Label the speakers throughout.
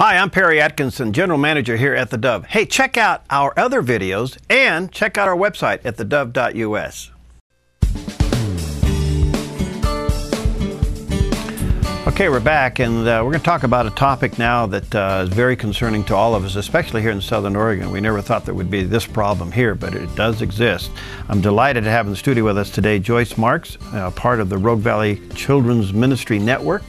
Speaker 1: Hi, I'm Perry Atkinson, General Manager here at theDove. Hey, check out our other videos and check out our website at thedove.us. Okay, we're back, and we're going to talk about a topic now that is very concerning to all of us, especially here in Southern Oregon. We never thought there would be this problem here, but it does exist. I'm delighted to have in the studio with us today Joyce Marks, part of the Rogue Valley Children's Ministry Network.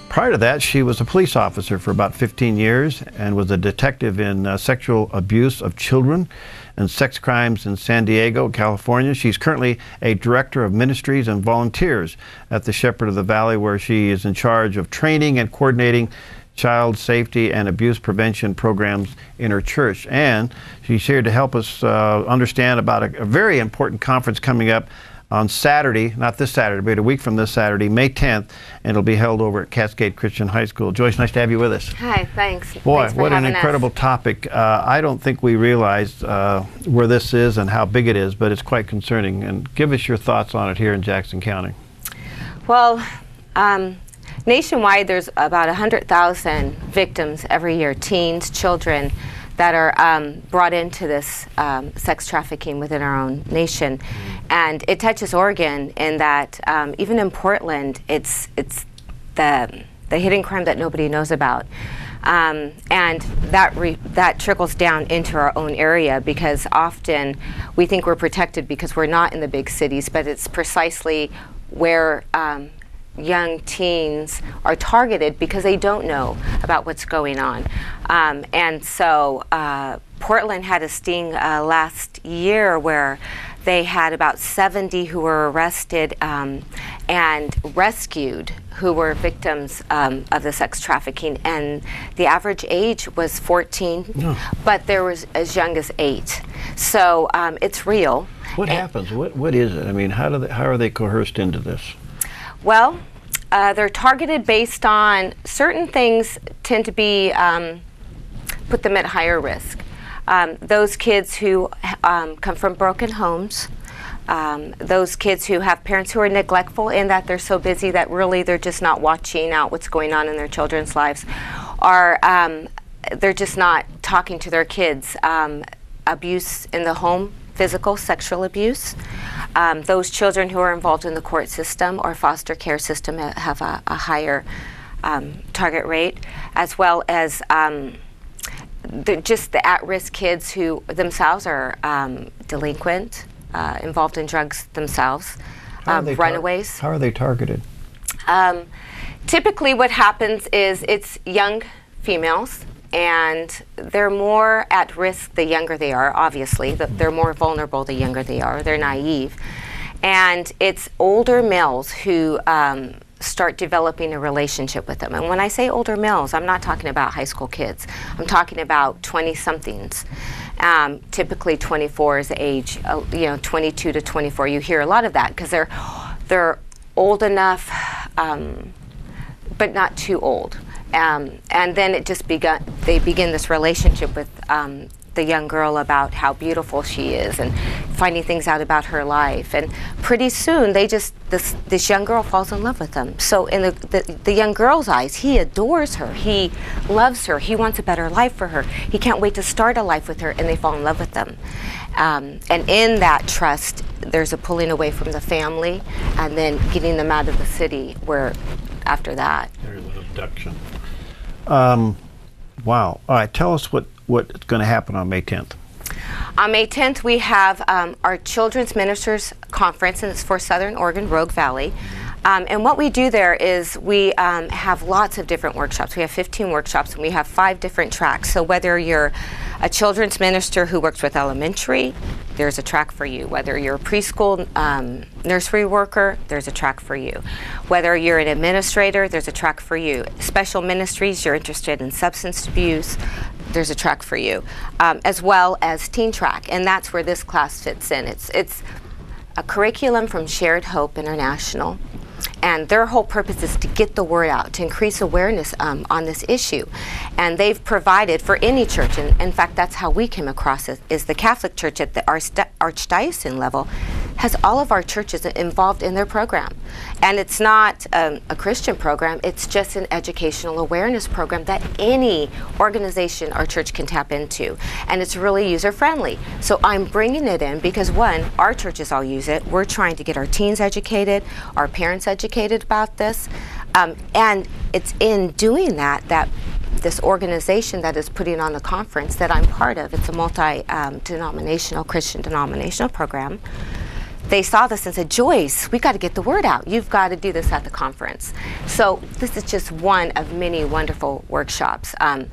Speaker 1: Prior to that, she was a police officer for about 15 years and was a detective in sexual abuse of children and sex crimes in San Diego, California. She's currently a director of ministries and volunteers at the Shepherd of the Valley, where she is in charge of training and coordinating child safety and abuse prevention programs in her church. And she's here to help us understand about a very important conference coming up on Saturday, not this Saturday, but a week from this Saturday, May 10th, and it'll be held over at Cascade Christian High School. Joyce, nice to have you with us.
Speaker 2: Hi, thanks.
Speaker 1: Boy,
Speaker 2: thanks for
Speaker 1: what an
Speaker 2: having
Speaker 1: incredible
Speaker 2: us.
Speaker 1: topic. I don't think we realize where this is and how big it is, but it's quite concerning. And give us your thoughts on it here in Jackson County.
Speaker 2: Well, nationwide, there's about 100,000 victims every year, teens, children, that are brought into this sex trafficking within our own nation. And it touches Oregon in that even in Portland, it's the hidden crime that nobody knows about. And that trickles down into our own area, because often we think we're protected because we're not in the big cities, but it's precisely where young teens are targeted because they don't know about what's going on. And so Portland had a sting last year where they had about 70 who were arrested and rescued who were victims of the sex trafficking, and the average age was 14, but there was as young as 8. So it's real.
Speaker 1: What happens? What is it? I mean, how are they coerced into this?
Speaker 2: Well, they're targeted based on certain things tend to be put them at higher risk. Those kids who come from broken homes, those kids who have parents who are neglectful in that they're so busy that really they're just not watching out what's going on in their children's lives, or they're just not talking to their kids. Abuse in the home, physical, sexual abuse. Those children who are involved in the court system or foster care system have a higher target rate, as well as just the at-risk kids who themselves are delinquent, involved in drugs themselves, runaways.
Speaker 1: How are they targeted?
Speaker 2: Typically what happens is it's young females, and they're more at risk the younger they are, obviously. They're more vulnerable the younger they are. They're naive. And it's older males who start developing a relationship with them. And when I say older males, I'm not talking about high school kids. I'm talking about 20-somethings. Typically 24 is the age, 22 to 24. You hear a lot of that because they're old enough, but not too old. And then it just they begin this relationship with the young girl about how beautiful she is and finding things out about her life. And pretty soon this young girl falls in love with them. So in the young girl's eyes, he adores her, he loves her, he wants a better life for her, he can't wait to start a life with her, and they fall in love with them. And in that trust, there's a pulling away from the family and then getting them out of the city, where after that.
Speaker 1: There's an abduction. Wow. All right, tell us what's going to happen on May 10th.
Speaker 2: On May 10th, we have our Children's Ministers Conference, and it's for Southern Oregon, Rogue Valley. And what we do there is we have lots of different workshops. We have 15 workshops, and we have 5 different tracks. So whether you're a children's minister who works with elementary, there's a track for you. Whether you're a preschool nursery worker, there's a track for you. Whether you're an administrator, there's a track for you. Special ministries, you're interested in substance abuse, there's a track for you. As well as teen track, and that's where this class fits in. It's a curriculum from Shared Hope International. And their whole purpose is to get the word out, to increase awareness on this issue. And they've provided for any church, and in fact that's how we came across it, is the Catholic Church at the archdiocese level has all of our churches involved in their program. And it's not a Christian program, it's just an educational awareness program that any organization or church can tap into. And it's really user-friendly. So I'm bringing it in because, one, our churches all use it. We're trying to get our teens educated, our parents educated about this. And it's in doing that this organization that is putting on the conference that I'm part of, it's a multi-denominational, Christian denominational program. They saw this and said, Joyce, we got to get the word out. You've got to do this at the conference. So this is just one of many wonderful workshops. And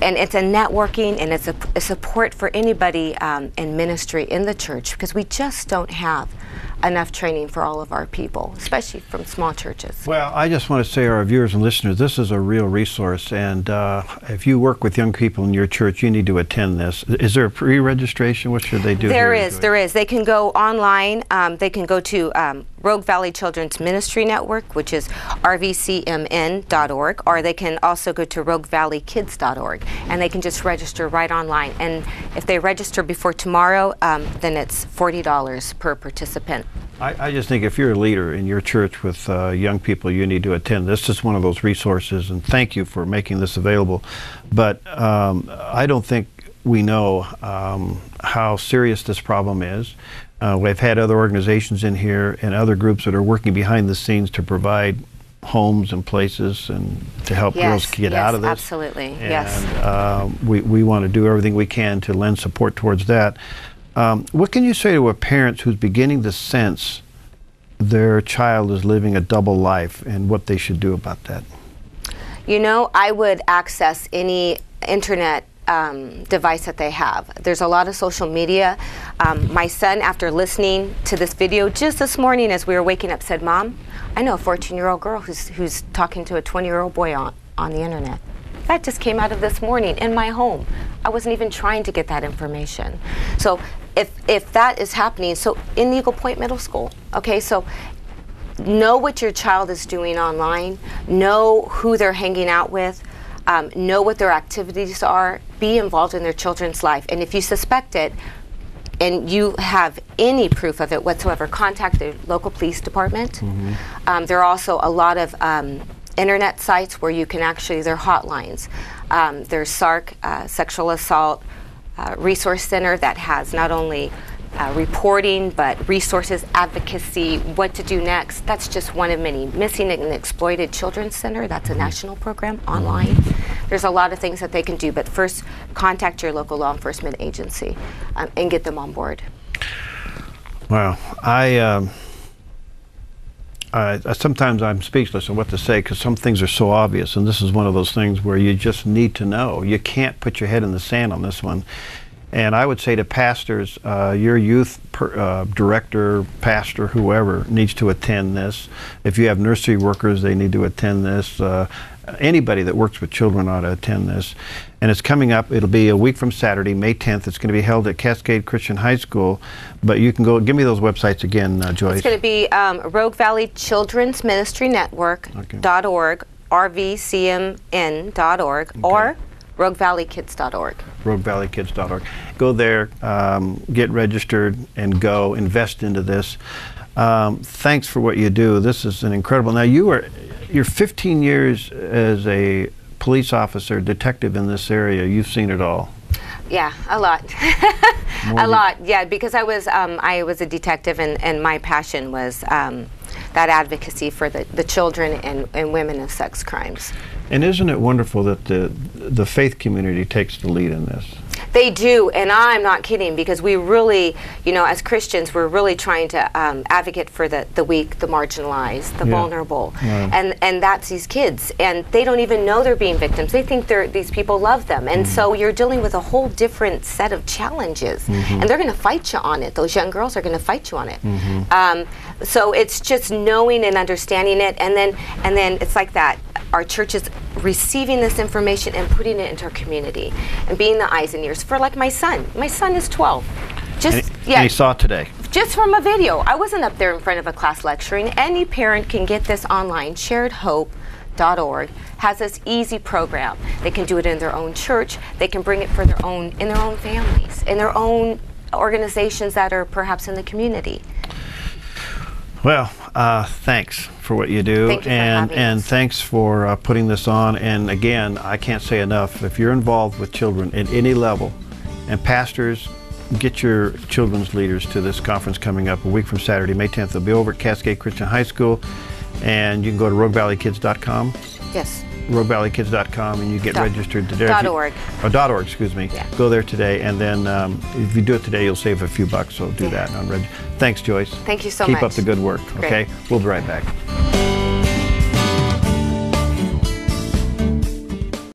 Speaker 2: it's a networking and it's a support for anybody in ministry in the church, because we just don't have enough training for all of our people, especially from small churches.
Speaker 1: Well, I just want to say to our viewers and listeners, this is a real resource, and if you work with young people in your church, you need to attend this. Is there a pre-registration? What should they do?
Speaker 2: There is. They can go online. They can go to Rogue Valley Children's Ministry Network, which is rvcmn.org, or they can also go to roguevalleykids.org, and they can just register right online. And if they register before tomorrow, then it's $40 per participant.
Speaker 1: I just think if you're a leader in your church with young people, you need to attend. This is one of those resources, and thank you for making this available. But I don't think we know how serious this problem is. We've had other organizations in here and other groups that are working behind the scenes to provide homes and places and to help girls get out of this.
Speaker 2: Absolutely.
Speaker 1: And,
Speaker 2: yes.
Speaker 1: We want to do everything we can to lend support towards that. What can you say to a parent who's beginning to sense their child is living a double life and what they should do about that?
Speaker 2: You know, I would access any internet device that they have. There's a lot of social media. My son, after listening to this video just this morning as we were waking up, said, Mom, I know a 14-year-old girl who's talking to a 20-year-old boy on the internet. That just came out of this morning in my home. I wasn't even trying to get that information. So if that is happening, so in Eagle Point Middle School, okay, so know what your child is doing online, know who they're hanging out with, know what their activities are, be involved in their children's life. And if you suspect it and you have any proof of it whatsoever, contact the local police department. Mm-hmm. There are also a lot of internet sites where you can actually, they're hotlines. There's SARC, Sexual Assault Resource Center, that has not only reporting, but resources, advocacy, what to do next. That's just one of many. Missing and Exploited Children's Center, that's a national program online. There's a lot of things that they can do, but first contact your local law enforcement agency and get them on board.
Speaker 1: Wow. Sometimes I'm speechless on what to say because some things are so obvious, and this is one of those things where you just need to know. You can't put your head in the sand on this one. And I would say to pastors, your youth director, pastor, whoever, needs to attend this. If you have nursery workers, they need to attend this. Anybody that works with children ought to attend this. And it's coming up. It'll be a week from Saturday, May 10th. It's going to be held at Cascade Christian High School. But you can go, give me those websites again, Joyce.
Speaker 2: It's going to be Rogue Valley Children's Ministry Network.org, rvcmn.org, okay, or roguevalleykids.org.
Speaker 1: roguevalleykids.org. Go there, get registered, and go invest into this. Thanks for what you do. This is an incredible. Now you're 15 years as a police officer, detective in this area. You've seen it all.
Speaker 2: Yeah, a lot. A lot. Yeah, because I was a detective, and my passion was that advocacy for the children and women of sex crimes.
Speaker 1: And isn't it wonderful that the faith community takes the lead in this?
Speaker 2: They do, and I'm not kidding, because we really, as Christians, we're really trying to advocate for the weak, the marginalized, the vulnerable, and that's these kids, and they don't even know they're being victims. They think these people love them, and so you're dealing with a whole different set of challenges, and they're going to fight you on it. Those young girls are going to fight you on it. So it's just knowing and understanding it, and then it's like that. Our church is receiving this information and putting it into our community and being the eyes and ears for, like, my son. My son is 12.
Speaker 1: And he saw it today.
Speaker 2: Just from a video. I wasn't up there in front of a class lecturing. Any parent can get this online. SharedHope.org has this easy program. They can do it in their own church. They can bring it for in their own families, in their own organizations that are perhaps in the community.
Speaker 1: Well, thanks for what you do.
Speaker 2: Thank you for having
Speaker 1: and
Speaker 2: us.
Speaker 1: thanks for putting this on. And again, I can't say enough, if you're involved with children at any level, and pastors, get your children's leaders to this conference coming up a week from Saturday, May 10th. They'll be over at Cascade Christian High School, and you can go to roguevalleykids.com.
Speaker 2: Yes.
Speaker 1: roguevalleykids.com, and you get registered today.
Speaker 2: .org.
Speaker 1: .org, excuse me.
Speaker 2: Yeah.
Speaker 1: Go there today, and then if you do it today, you'll save a few bucks, so do that. Thanks, Joyce.
Speaker 2: Thank you so
Speaker 1: Keep
Speaker 2: much.
Speaker 1: up the good work,
Speaker 2: Great.
Speaker 1: okay? We'll be right back.